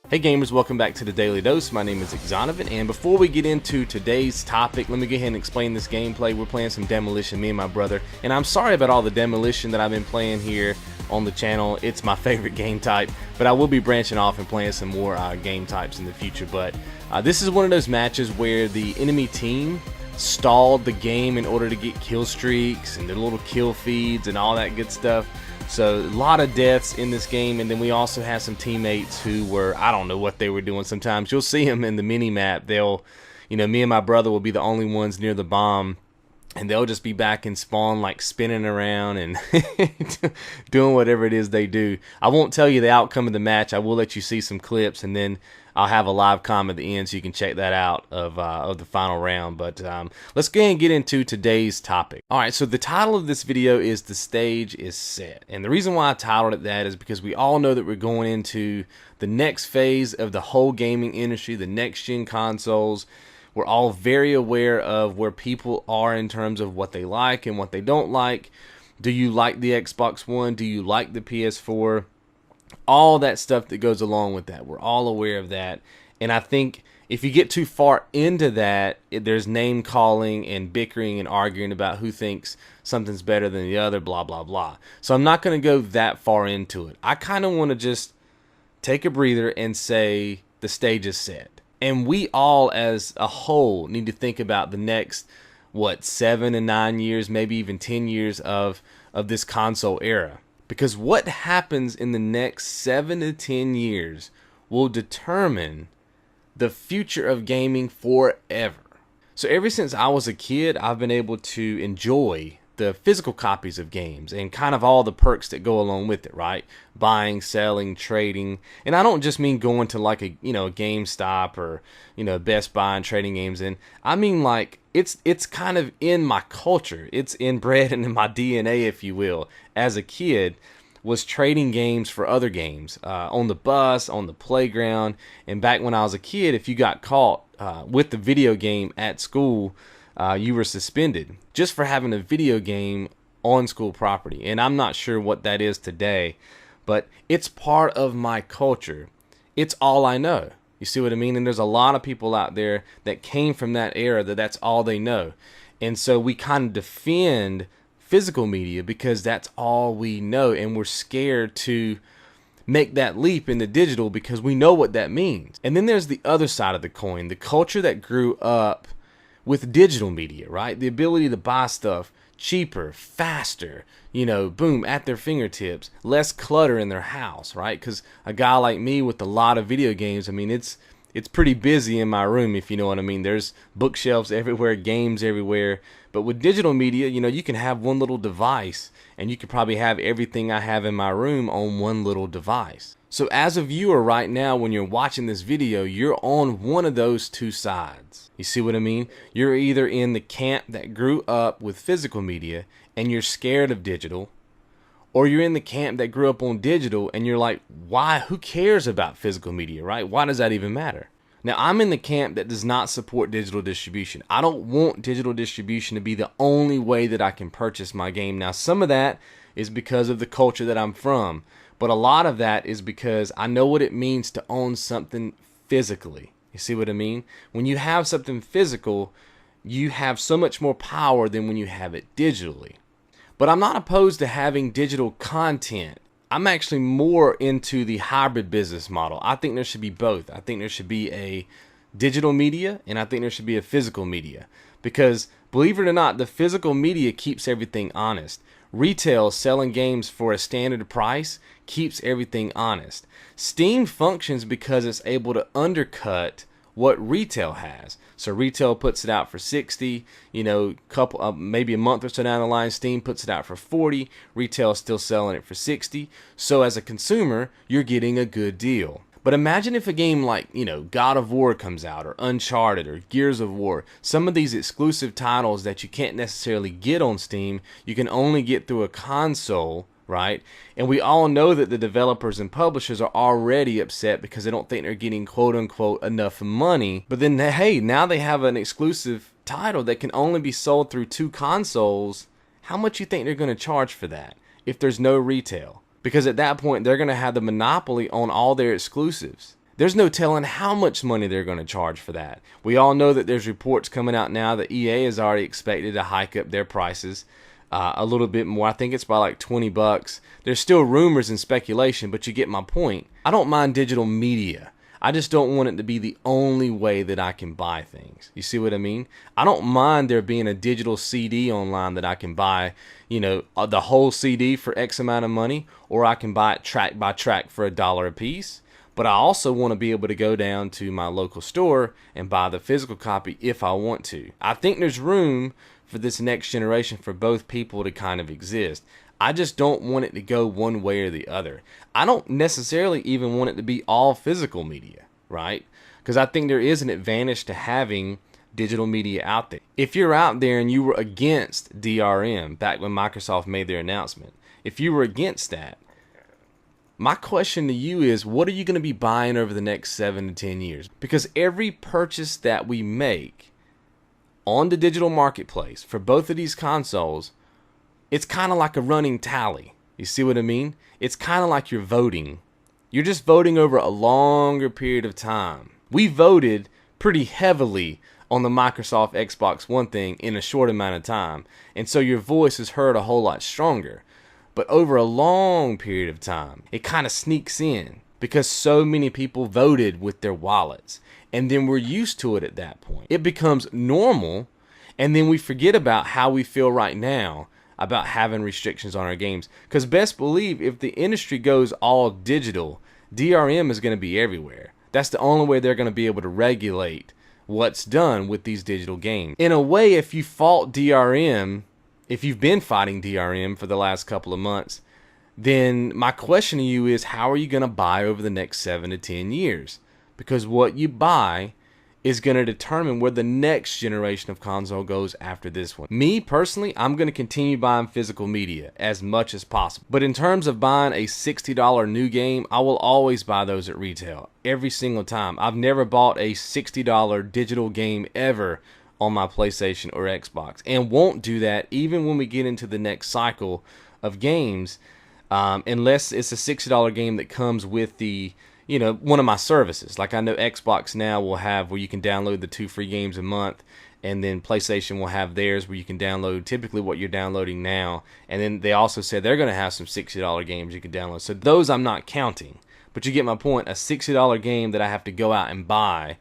Hey gamers, welcome back to the Daily Dose. My name is XONEVANT, and before we get into today's topic, let me go ahead and explain this gameplay. We're playing some Demolition, me and my brother, and I'm sorry about all the Demolition that I've been playing here on the channel. It's my favorite game type, but I will be branching off and playing some more game types in the future. But this is one of those matches where the enemy team stalled the game in order to get kill streaks and their little kill feeds and all that good stuff. So a lot of deaths in this game, and then we also have some teammates who were, I don't know what they were doing. Sometimes you'll see them in the mini map. They'll, me and my brother will be the only ones near the bomb, and they'll just be back in spawn, like spinning around and doing whatever it is they do. I won't tell you the outcome of the match. I will let you see some clips, and then I'll have a live comm at the end so you can check that out of the final round. But let's go ahead and get into today's topic. Alright, so the title of this video is The Stage is Set. And the reason why I titled it that is because we all know that we're going into the next phase of the whole gaming industry, the next gen consoles. We're all very aware of where people are in terms of what they like and what they don't like. Do you like the Xbox One? Do you like the PS4? All that stuff that goes along with that. We're all aware of that. And I think if you get too far into that, there's name calling and bickering and arguing about who thinks something's better than the other, blah, blah, blah. So I'm not going to go that far into it. I kind of want to just take a breather and say the stage is set. And we all as a whole need to think about the next, 7 and 9 years, maybe even 10 years of this console era. Because what happens in the next 7 to 10 years will determine the future of gaming forever. So ever since I was a kid, I've been able to enjoy the physical copies of games and kind of all the perks that go along with it, right? Buying, selling, trading. And I don't just mean going to like a GameStop or Best Buy and trading games in. I mean like it's kind of in my culture. It's inbred into my DNA, if you will. As a kid, was trading games for other games on the bus, on the playground. And back when I was a kid, if you got caught with the video game at school, you were suspended just for having a video game on school property. And I'm not sure what that is today, but it's part of my culture. It's all I know. You see what I mean? And there's a lot of people out there that came from that era that's all they know. And so we kind of defend physical media because that's all we know. And we're scared to make that leap into digital because we know what that means. And then there's the other side of the coin, the culture that grew up with digital media, right? The ability to buy stuff cheaper, faster, boom, at their fingertips, less clutter in their house, right? Because a guy like me with a lot of video games, I mean, it's pretty busy in my room, if you know what I mean. There's bookshelves everywhere, games everywhere. But with digital media, you can have one little device and you could probably have everything I have in my room on one little device. So as a viewer right now, when you're watching this video, you're on one of those two sides. You see what I mean? You're either in the camp that grew up with physical media and you're scared of digital, or you're in the camp that grew up on digital and you're like, why? Who cares about physical media, right? Why does that even matter? Now, I'm in the camp that does not support digital distribution. I don't want digital distribution to be the only way that I can purchase my game. Now, some of that is because of the culture that I'm from, but a lot of that is because I know what it means to own something physically. You see what I mean? When you have something physical, you have so much more power than when you have it digitally. But I'm not opposed to having digital content. I'm actually more into the hybrid business model. I think there should be both. I think there should be a digital media and I think there should be a physical media. Because believe it or not, the physical media keeps everything honest. Retail selling games for a standard price keeps everything honest. Steam functions because it's able to undercut what retail has. So retail puts it out for 60, maybe a month or so down the line, Steam puts it out for 40, retail is still selling it for 60. So as a consumer, you're getting a good deal. But imagine if a game like, God of War comes out, or Uncharted, or Gears of War, some of these exclusive titles that you can't necessarily get on Steam, you can only get through a console, right? And we all know that the developers and publishers are already upset because they don't think they're getting quote-unquote enough money. But then, hey, now they have an exclusive title that can only be sold through 2 consoles. How much you think they're going to charge for that if there's no retail? Because at that point, they're going to have the monopoly on all their exclusives. there's no telling how much money they're going to charge for that. We all know that there's reports coming out now that EA is already expected to hike up their prices a little bit more. I think it's by like $20. There's still rumors and speculation, but you get my point. I don't mind digital media. I just don't want it to be the only way that I can buy things. You see what I mean? I don't mind there being a digital CD online that I can buy, you know, the whole CD for X amount of money, or I can buy it track by track for $1 a piece. But I also want to be able to go down to my local store and buy the physical copy if I want to. I think there's room for this next generation for both people to kind of exist. I just don't want it to go one way or the other. I don't necessarily even want it to be all physical media, right? Because I think there is an advantage to having digital media out there. If you're out there and you were against DRM back when Microsoft made their announcement, if you were against that, my question to you is, what are you going to be buying over the next 7 to 10 years? Because every purchase that we make on the digital marketplace for both of these consoles, it's kind of like a running tally. You see what I mean? It's kind of like you're voting. You're just voting over a longer period of time. We voted pretty heavily on the Microsoft Xbox One thing in a short amount of time, and so your voice is heard a whole lot stronger. But over a long period of time, it kind of sneaks in because so many people voted with their wallets, and then we're used to it at that point. It becomes normal, and then we forget about how we feel right now about having restrictions on our games. Because best believe, if the industry goes all digital, DRM is going to be everywhere. That's the only way they're going to be able to regulate what's done with these digital games. In a way, if you fought DRM, if you've been fighting DRM for the last couple of months, then my question to you is, how are you going to buy over the next 7 to 10 years? Because what you buy is going to determine where the next generation of console goes after this one. Me, personally, I'm going to continue buying physical media as much as possible. But in terms of buying a $60 new game, I will always buy those at retail. Every single time. I've never bought a $60 digital game ever on my PlayStation or Xbox, and won't do that even when we get into the next cycle of games, unless it's a $60 game that comes with the, you know, one of my services. Like I know Xbox now will have where you can download the 2 free games a month, and then PlayStation will have theirs where you can download typically what you're downloading now, and then they also said they're going to have some $60 games you can download. So those I'm not counting, but you get my point. A $60 game that I have to go out and buy,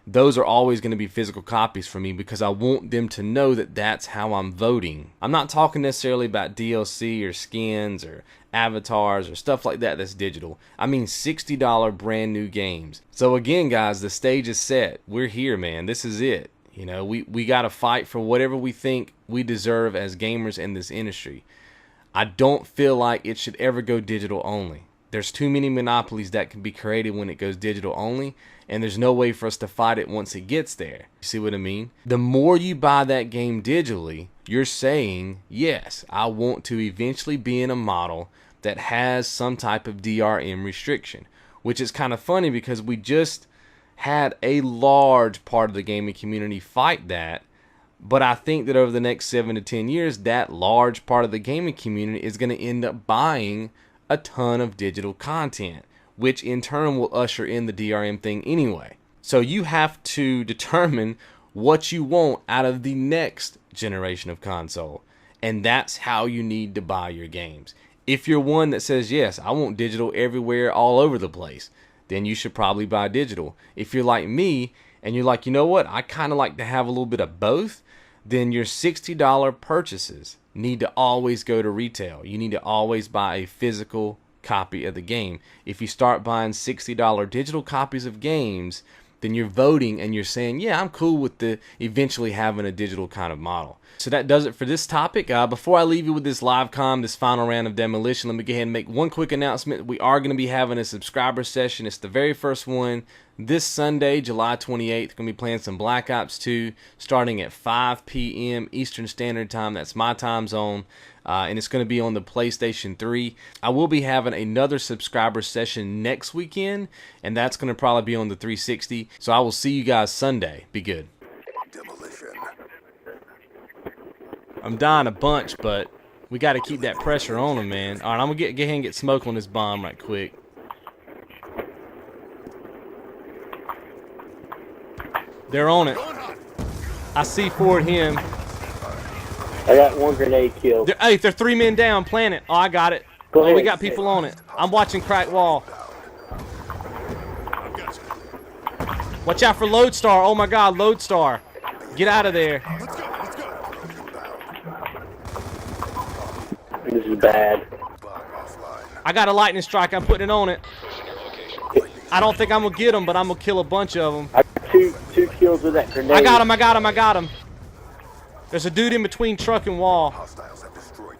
those are always going to be physical copies for me because I want them to know that that's how I'm voting. I'm not talking necessarily about DLC or skins or avatars or stuff like that that's digital. I mean $60 brand new games. So again, guys, the stage is set. We're here, man. This is it. You know, we got to fight for whatever we think we deserve as gamers in this industry. I don't feel like it should ever go digital only. There's too many monopolies that can be created when it goes digital only, and there's no way for us to fight it once it gets there. You see what I mean? The more you buy that game digitally, you're saying, yes, I want to eventually be in a model that has some type of DRM restriction, which is kind of funny because we just had a large part of the gaming community fight that. But I think that over the next 7 to 10 years, that large part of the gaming community is going to end up buying a ton of digital content, which in turn will usher in the DRM thing anyway. So you have to determine what you want out of the next generation of console, and that's how you need to buy your games. If you're one that says, yes, I want digital everywhere, all over the place, then you should probably buy digital. If you're like me and you're like, you know what, I kind of like to have a little bit of both, then your $60 purchases need to always go to retail. You need to always buy a physical copy of the game. If you start buying $60 digital copies of games, then you're voting and you're saying, yeah, I'm cool with the eventually having a digital kind of model. So that does it for this topic. Before I leave you with this live comm, this final round of demolition, let me go ahead and make one quick announcement. We are going to be having a subscriber session. It's the very first one this Sunday, July 28th. Going to be playing some Black Ops 2 starting at 5 p.m. Eastern Standard Time. That's my time zone. And it's going to be on the PlayStation 3. I will be having another subscriber session next weekend, and that's going to probably be on the 360. So I will see you guys Sunday. Be good. Demolition. I'm dying a bunch, but we got to keep that pressure on them, man. All right, I'm going to get ahead and get smoke on this bomb right quick. They're on it. I see forward him. I got one grenade kill. Hey, they're 3 men down. Plant it. Oh, I got it. Oh, we got people on it. I'm watching crack wall. Watch out for Lodestar. Oh my God, Lodestar. Get out of there. This is bad. I got a lightning strike. I'm putting it on it. I don't think I'm going to get him, but I'm going to kill a bunch of them. I got two kills with that grenade. I got him. I got him. I got him. There's a dude in between truck and wall.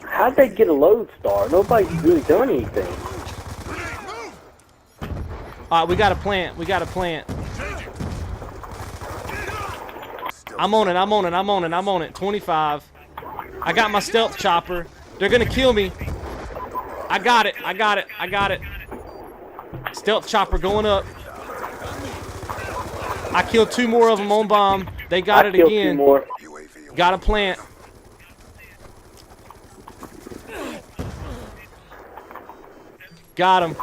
How'd they get a Lodestar? Nobody's really done anything. Alright, we got to plant. We got to plant. I'm on it. I'm on it. I'm on it. I'm on it. 25. I got my stealth chopper. They're going to kill me. I got it. I got it. I got it. Stealth chopper going up. I killed 2 more of them on bomb. They got it again. 2 more. Got a plant. Got him.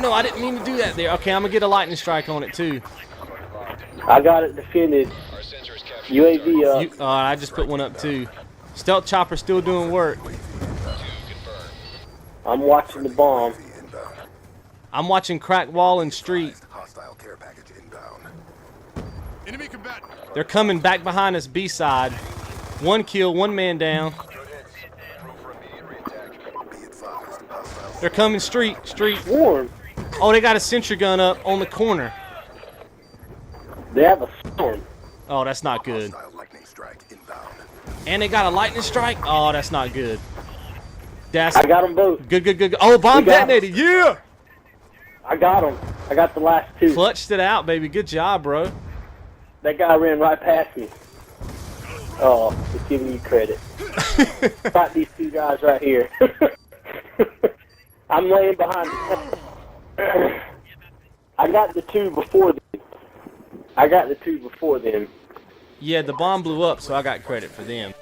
No, I didn't mean to do that there. Okay, I'm going to get a lightning strike on it too. I got it defended. UAV up. I just put one up too. Stealth chopper still doing work. I'm watching the bomb. I'm watching crack wall and street. They're coming back behind us B side. 1 kill, 1 man down. They're coming street. Warm. Oh, they got a sentry gun up on the corner. They have a storm. Oh, that's not good. And they got a lightning strike. Oh, that's not good. I got them both. Good. Oh, bomb detonated. Yeah. I got them. I got the last 2. Clutched it out, baby. Good job, bro. That guy ran right past me. Oh, just giving you credit. Got these 2 guys right here. I'm laying behind the I got the 2 before them. Yeah, the bomb blew up, so I got credit for them.